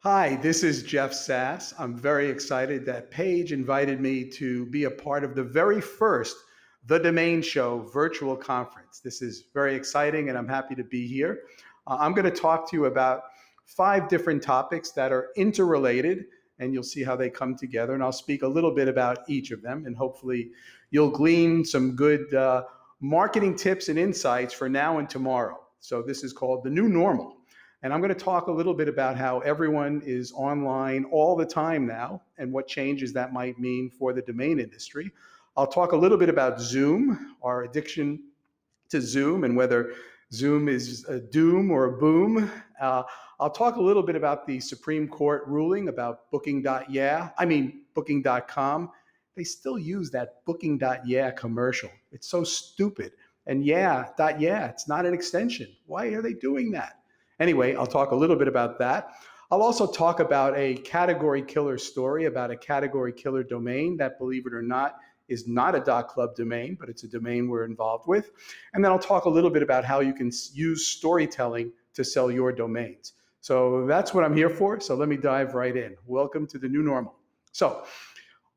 Hi, this is Jeff Sass. I'm very excited that Paige invited me to be a part of the very first The Domain Show virtual conference. This is very exciting and I'm happy to be here. I'm going to talk to you about five different topics that are interrelated and you'll see how they come together. And I'll speak a little bit about each of them and hopefully you'll glean some good marketing tips and insights for now and tomorrow. So, this is called the new normal. And I'm going to talk a little bit about how everyone is online all the time now and what changes that might mean for the domain industry. I'll talk a little bit about Zoom, our addiction to Zoom, and whether Zoom is a doom or a boom. Uh, I'll talk a little bit about the Supreme Court ruling about booking.com. They still use that booking.yeah commercial. It's so stupid. And yeah, it's not an extension. Why are they doing that? Anyway, I'll talk a little bit about that. I'll also talk about a category killer story about a category killer domain that, believe it or not, is not a .club domain, but it's a domain we're involved with. And then I'll talk a little bit about how you can use storytelling to sell your domains. So that's what I'm here for. So let me dive right in. Welcome to the new normal. So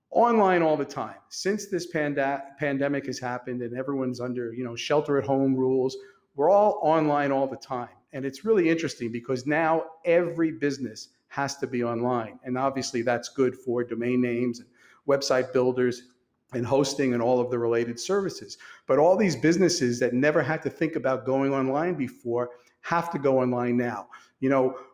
online all the time. Since this pandemic has happened and everyone's under, shelter at home rules, we're all online all the time. And it's really interesting because now every business has to be online. And obviously that's good for domain names and website builders and hosting and all of the related services. But all these businesses that never had to think about going online before have to go online now.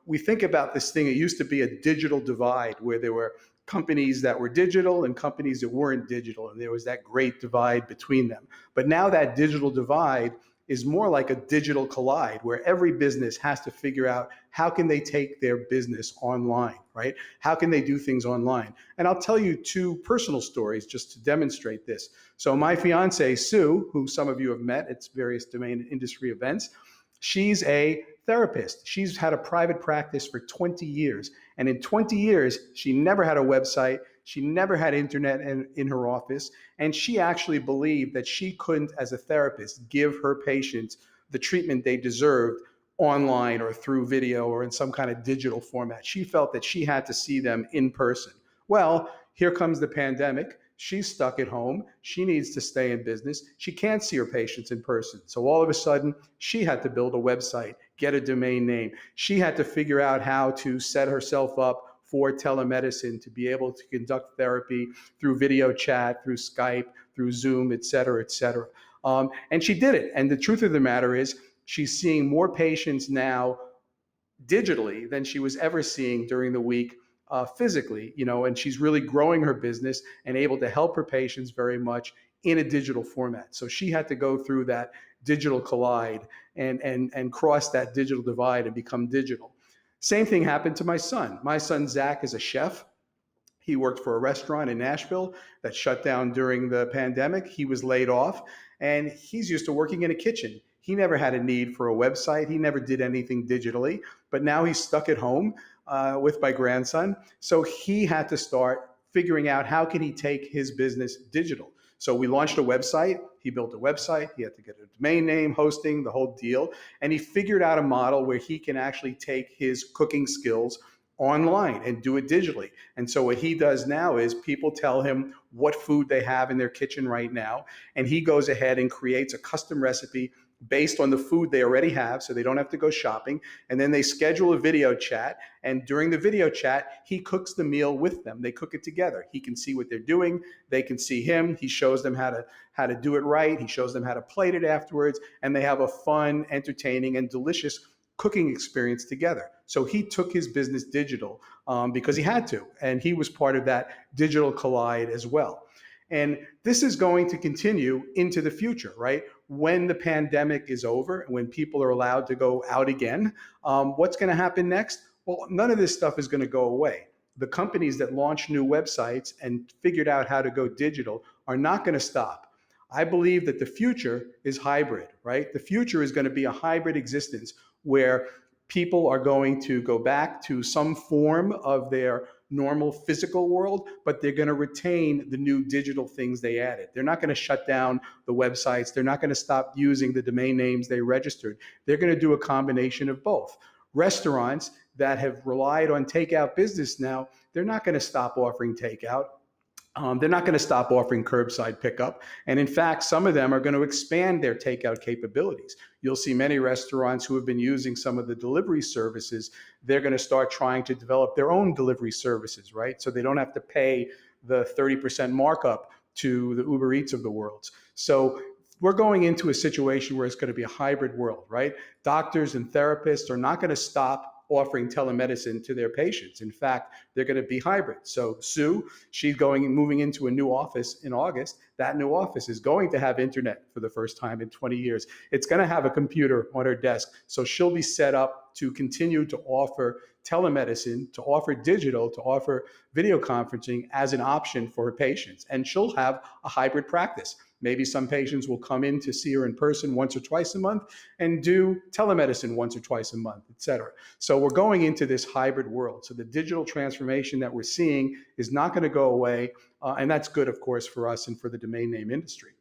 We think about this thing, it used to be a digital divide where there were companies that were digital and companies that weren't digital, and there was that great divide between them. But now that digital divide is more like a digital collide where every business has to figure out how can they take their business online, right? How can they do things online? And I'll tell you two personal stories just to demonstrate this. So my fiance, Sue, who some of you have met at various domain industry events, she's a therapist. She's had a private practice for 20 years. And in 20 years, she never had a website. She never had internet in her office. And she actually believed that she couldn't, as a therapist, give her patients the treatment they deserved online or through video or in some kind of digital format. She felt that she had to see them in person. Well, here comes the pandemic. She's stuck at home. She needs to stay in business. She can't see her patients in person. So all of a sudden, she had to build a website, get a domain name. She had to figure out how to set herself up for telemedicine, to be able to conduct therapy through video chat, through Skype, through Zoom, et cetera, et cetera. And she did it. And the truth of the matter is, she's seeing more patients now digitally than she was ever seeing during the week physically, and she's really growing her business and able to help her patients very much in a digital format. So she had to go through that digital collide and cross that digital divide and become digital. Same thing happened to my son. My son, Zach, is a chef. He worked for a restaurant in Nashville that shut down during the pandemic. He was laid off, and he's used to working in a kitchen. He never had a need for a website. He never did anything digitally, but now he's stuck at home with my grandson. So he had to start figuring out how can he take his business digital. So we launched a website. He built a website. He had to get a domain name, hosting, the whole deal. And he figured out a model where he can actually take his cooking skills online and do it digitally. And so what he does now is people tell him what food they have in their kitchen right now, and he goes ahead and creates a custom recipe based on the food they already have, so they don't have to go shopping. And then they schedule a video chat, and during the video chat, he cooks the meal with them. They cook it together. He can see what they're doing. They can see him. He shows them how to do it right. He shows them how to plate it afterwards, and they have a fun, entertaining, and delicious cooking experience together. So he took his business digital because he had to, and he was part of that digital collide as well. And this is going to continue into the future, right? When the pandemic is over, when people are allowed to go out again, what's going to happen next? Well, none of this stuff is going to go away. The companies that launch new websites and figured out how to go digital are not going to stop. I believe that the future is hybrid, right? The future is going to be a hybrid existence where people are going to go back to some form of their normal physical world, but they're going to retain the new digital things they added. They're not going to shut down the websites. They're not going to stop using the domain names they registered. They're going to do a combination of both. Restaurants, that have relied on takeout business now, they're not going to stop offering takeout. They're not going to stop offering curbside pickup. And in fact, some of them are going to expand their takeout capabilities. You'll see many restaurants who have been using some of the delivery services. They're going to start trying to develop their own delivery services, right? So they don't have to pay the 30% markup to the Uber Eats of the world. So we're going into a situation where it's going to be a hybrid world, right? Doctors and therapists are not going to stop offering telemedicine to their patients. In fact, they're going to be hybrid. So Sue, she's moving into a new office in August. That new office is going to have internet for the first time in 20 years. It's going to have a computer on her desk. So she'll be set up to continue to offer telemedicine, to offer digital, to offer video conferencing as an option for her patients. And she'll have a hybrid practice. Maybe some patients will come in to see her in person once or twice a month and do telemedicine once or twice a month, et cetera. So we're going into this hybrid world. So the digital transformation that we're seeing is not going to go away. And that's good, of course, for us and for the domain name industry.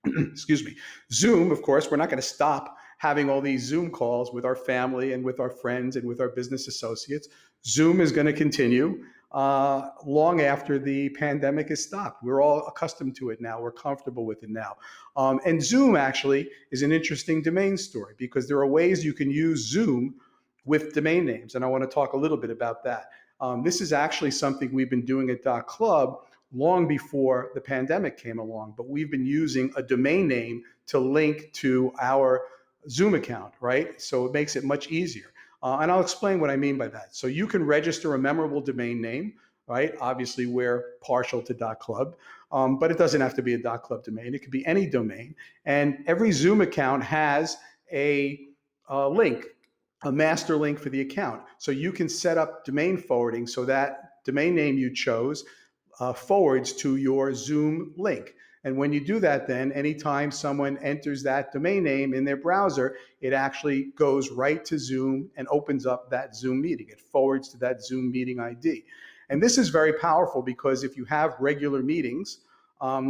Excuse me. Zoom, of course, we're not going to stop having all these Zoom calls with our family and with our friends and with our business associates. Zoom is going to continue long after the pandemic is stopped. We're all accustomed to it now. We're comfortable with it now. And Zoom actually is an interesting domain story because there are ways you can use Zoom with domain names. And I want to talk a little bit about that. This is actually something we've been doing at .club long before the pandemic came along, but we've been using a domain name to link to our Zoom account, right? So it makes it much easier. And I'll explain what I mean by that. So you can register a memorable domain name, right? Obviously, we're partial to .club, but it doesn't have to be a .club domain. It could be any domain. And every Zoom account has a link, a master link for the account. So you can set up domain forwarding so that domain name you chose forwards to your Zoom link. And when you do that, then anytime someone enters that domain name in their browser, it actually goes right to Zoom and opens up that Zoom meeting. It forwards to that Zoom meeting ID. And this is very powerful because if you have regular meetings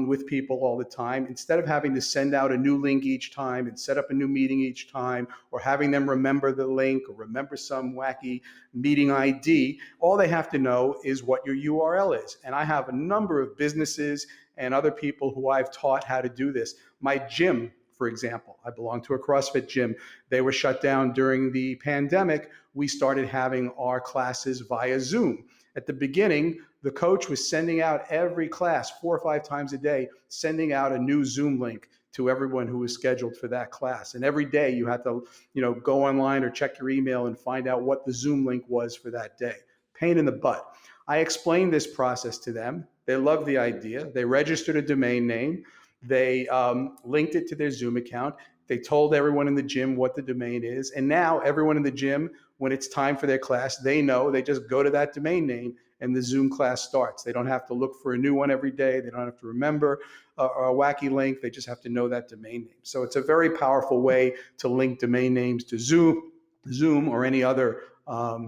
with people all the time, instead of having to send out a new link each time and set up a new meeting each time, or having them remember the link or remember some wacky meeting ID, all they have to know is what your URL is. And I have a number of businesses and other people who I've taught how to do this. My gym, for example, I belong to a CrossFit gym. They were shut down during the pandemic. We started having our classes via Zoom. At the beginning, the coach was sending out every class 4 or 5 times a day, sending out a new Zoom link to everyone who was scheduled for that class. And every day you had to, go online or check your email and find out what the Zoom link was for that day. Pain in the butt. I explained this process to them. They loved the idea. They registered a domain name. They linked it to their Zoom account. They told everyone in the gym what the domain is. And now everyone in the gym, when it's time for their class, they know they just go to that domain name and the Zoom class starts. They don't have to look for a new one every day. They don't have to remember a wacky link. They just have to know that domain name. So it's a very powerful way to link domain names to Zoom or any other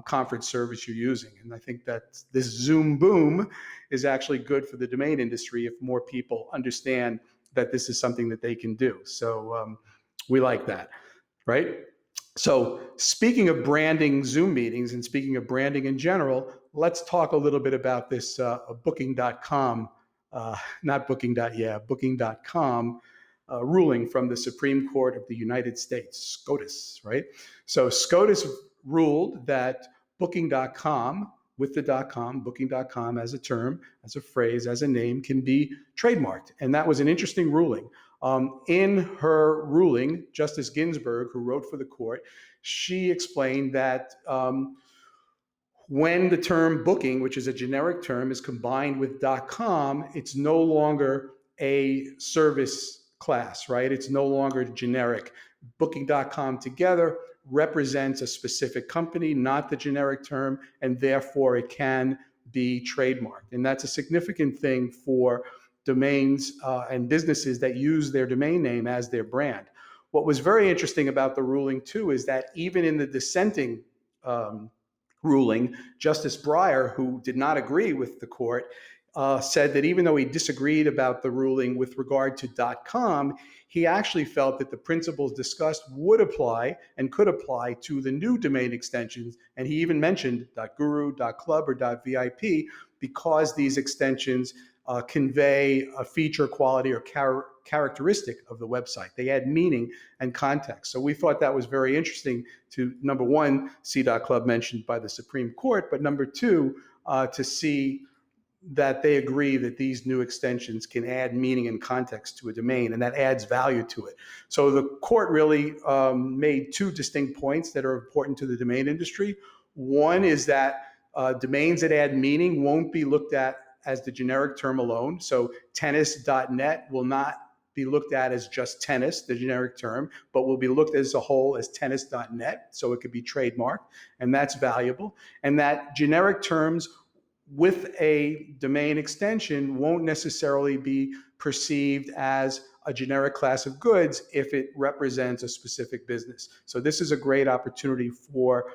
conference service you're using. And I think that this Zoom boom is actually good for the domain industry if more people understand that this is something that they can do. So we like that, right? So speaking of branding Zoom meetings and speaking of branding in general, let's talk a little bit about this booking.com, not booking.yeah, booking.com ruling from the Supreme Court of the United States, SCOTUS, right? So SCOTUS ruled that booking.com, with the .com, booking.com as a term, as a phrase, as a name, can be trademarked. And that was an interesting ruling. In her ruling, Justice Ginsburg, who wrote for the court, she explained that when the term booking, which is a generic term, is combined with .com, it's no longer a service class, right? It's no longer generic. Booking.com together represents a specific company, not the generic term, and therefore it can be trademarked. And that's a significant thing for domains and businesses that use their domain name as their brand. What was very interesting about the ruling too is that even in the dissenting ruling, Justice Breyer, who did not agree with the court, said that even though he disagreed about the ruling with regard to .com, he actually felt that the principles discussed would apply and could apply to the new domain extensions. And he even mentioned .guru, .club, or .vip because these extensions convey a feature, quality, or characteristic of the website. They add meaning and context. So we thought that was very interesting to, number one, see .club mentioned by the Supreme Court, but number two, to see that they agree that these new extensions can add meaning and context to a domain, and that adds value to it. So the court really made two distinct points that are important to the domain industry. One is that domains that add meaning won't be looked at as the generic term alone. So tennis.net will not be looked at as just tennis, the generic term, but will be looked at as a whole as tennis.net, so it could be trademarked, and that's valuable. And that generic terms with a domain extension won't necessarily be perceived as a generic class of goods if it represents a specific business. So this is a great opportunity for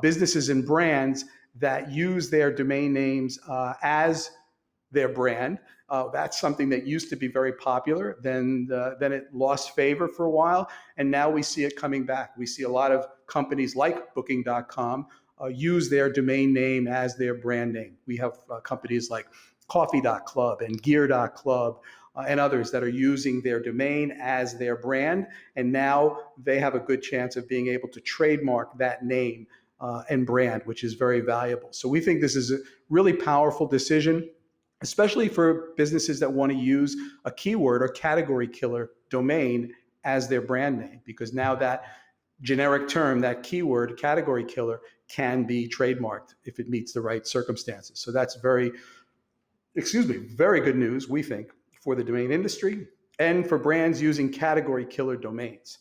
businesses and brands that use their domain names as their brand. That's something that used to be very popular. Then it lost favor for a while, and now we see it coming back. We see a lot of companies like Booking.com use their domain name as their brand name. We have companies like Coffee.club and Gear.club and others that are using their domain as their brand, and now they have a good chance of being able to trademark that name and brand, which is very valuable. So we think this is a really powerful decision, especially for businesses that want to use a keyword or category killer domain as their brand name, because now that generic term, that keyword, category killer, can be trademarked if it meets the right circumstances. So that's very good news, we think, for the domain industry and for brands using category killer domains.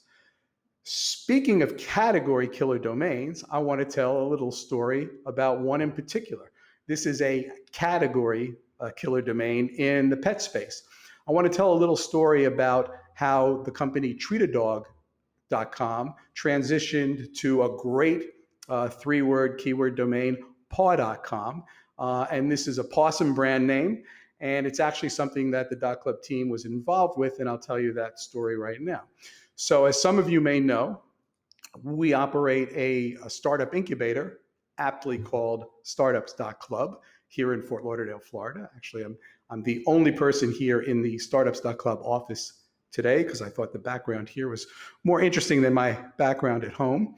Speaking of category killer domains, I want to tell a little story about one in particular. This is a category killer domain in the pet space. I want to tell a little story about how the company treatadog.com transitioned to a great three-word keyword domain, paw.com. And this is a possum brand name, and it's actually something that the .club team was involved with, and I'll tell you that story right now. So as some of you may know, we operate a startup incubator aptly called startups.club here in Fort Lauderdale, Florida. Actually, I'm the only person here in the startups.club office today because I thought the background here was more interesting than my background at home.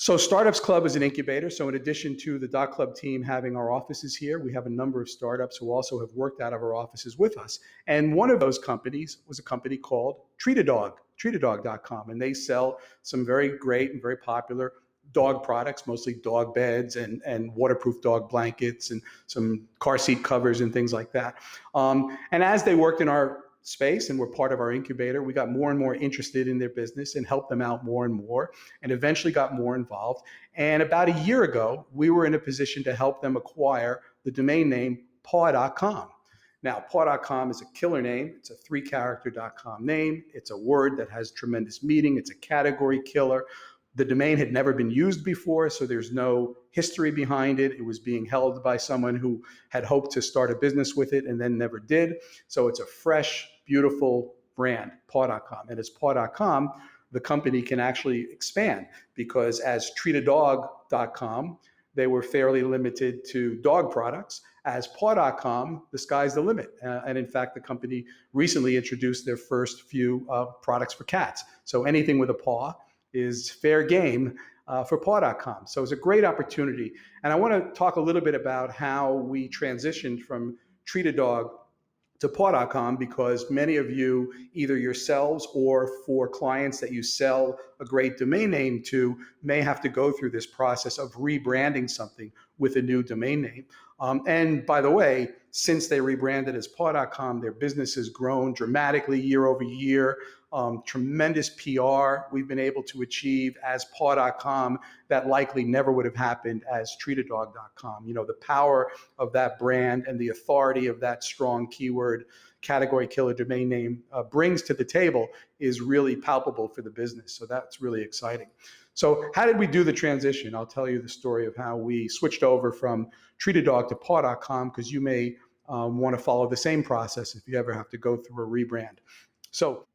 So Startups Club is an incubator. So in addition to the .club team having our offices here, we have a number of startups who also have worked out of our offices with us. And one of those companies was a company called treatadog.com. And they sell some very great and very popular dog products, mostly dog beds and waterproof dog blankets and some car seat covers and things like that. And as they worked in our space and were part of our incubator, we got more and more interested in their business and helped them out more and more, and eventually got more involved. And about a year ago, we were in a position to help them acquire the domain name paw.com. Now, paw.com is a killer name. It's a 3-character .com name. It's a word that has tremendous meaning. It's a category killer. The domain had never been used before, so there's no history behind it. It was being held by someone who had hoped to start a business with it and then never did. So it's a fresh, beautiful brand, paw.com. And as paw.com, the company can actually expand because as treatadog.com, they were fairly limited to dog products. As paw.com, the sky's the limit. And in fact, the company recently introduced their first few products for cats. So anything with a paw is fair game for paw.com. So it's a great opportunity. And I want to talk a little bit about how we transitioned from Treatadog to paw.com, because many of you, either yourselves or for clients that you sell a great domain name to, may have to go through this process of rebranding something with a new domain name. And by the way, since they rebranded as paw.com, their business has grown dramatically year over year. Tremendous PR we've been able to achieve as paw.com that likely never would have happened as treatadog.com. You know, the power of that brand and the authority of that strong keyword category killer domain name brings to the table is really palpable for the business. So that's really exciting. So how did we do the transition? I'll tell you the story of how we switched over from Treatadog to paw.com, because you may want to follow the same process if you ever have to go through a rebrand. So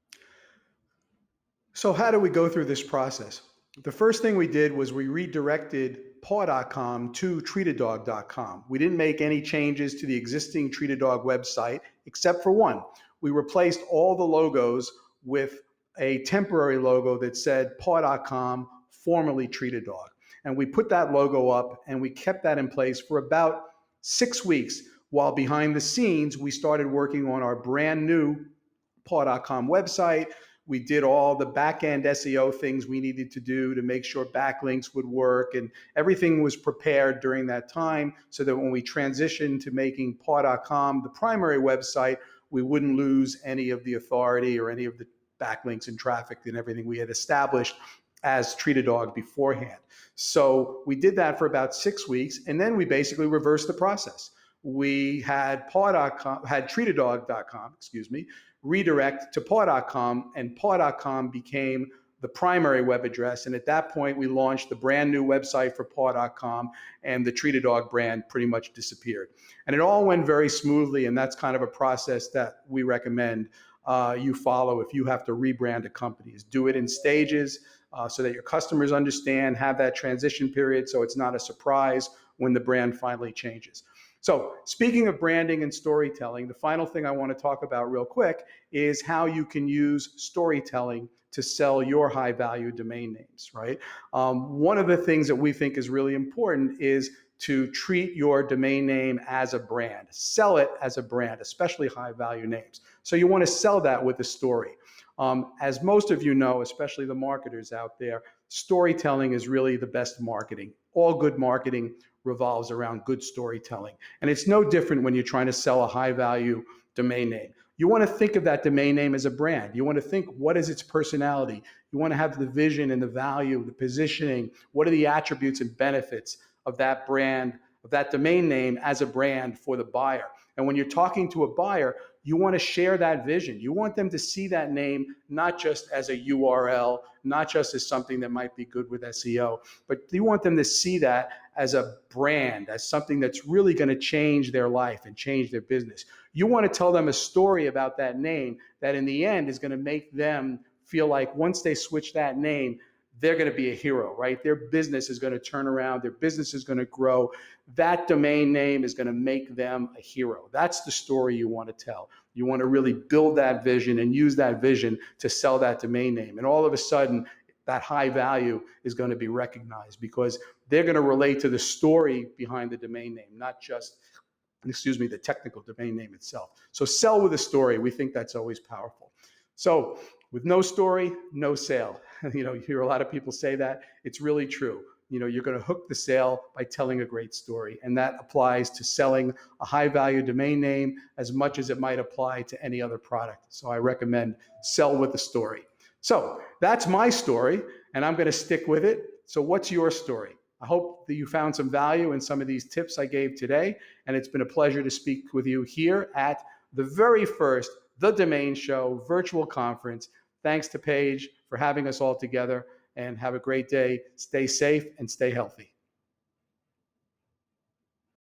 how do we go through this process? The first thing we did was we redirected paw.com to treatadog.com. We didn't make any changes to the existing Treatadog website except for one. We replaced all the logos with a temporary logo that said paw.com, formerly Treatadog. And we put that logo up and we kept that in place for about 6 weeks, while behind the scenes we started working on our brand new paw.com website. We did all the back-end SEO things we needed to do to make sure backlinks would work, and everything was prepared during that time so that when we transitioned to making paw.com the primary website, we wouldn't lose any of the authority or any of the backlinks and traffic and everything we had established as Treatadog beforehand. So we did that for about 6 weeks, and then we basically reversed the process. We had Treatadog.com, redirect to paw.com, and paw.com became the primary web address. And at that point, we launched the brand new website for paw.com, and the Treatadog brand pretty much disappeared. And it all went very smoothly, and that's kind of a process that we recommend you follow if you have to rebrand a company. Is do it in stages so that your customers understand, have that transition period so it's not a surprise when the brand finally changes. So speaking of branding and storytelling, the final thing I want to talk about real quick is how you can use storytelling to sell your high value domain names, right? One of the things that we think is really important is to treat your domain name as a brand, sell it as a brand, especially high value names. So you want to sell that with a story. As most of you know, especially the marketers out there, storytelling is really the best marketing. All good marketing revolves around good storytelling. And it's no different when you're trying to sell a high value domain name. You want to think of that domain name as a brand. You want to think, what is its personality? You want to have the vision and the value, the positioning. What are the attributes and benefits of that brand, of that domain name as a brand for the buyer? And when you're talking to a buyer, you want to share that vision. You want them to see that name not just as a URL, not just as something that might be good with SEO, but you want them to see that as a brand, as something that's really going to change their life and change their business. You want to tell them a story about that name that in the end is going to make them feel like once they switch that name, they're going to be a hero, right? Their business is going to turn around. Their business is going to grow. That domain name is going to make them a hero. That's the story you want to tell. You want to really build that vision and use that vision to sell that domain name. And all of a sudden, that high value is going to be recognized because they're going to relate to the story behind the domain name, not just, the technical domain name itself. So sell with a story. We think that's always powerful. So with no story, no sale. You hear a lot of people say that. It's really true. You're going to hook the sale by telling a great story. And that applies to selling a high value domain name as much as it might apply to any other product. So I recommend sell with a story. So that's my story, and I'm going to stick with it. So what's your story? I hope that you found some value in some of these tips I gave today. And it's been a pleasure to speak with you here at the very first The Domain Show virtual conference. Thanks to Paige for having us all together, and have a great day. Stay safe and stay healthy.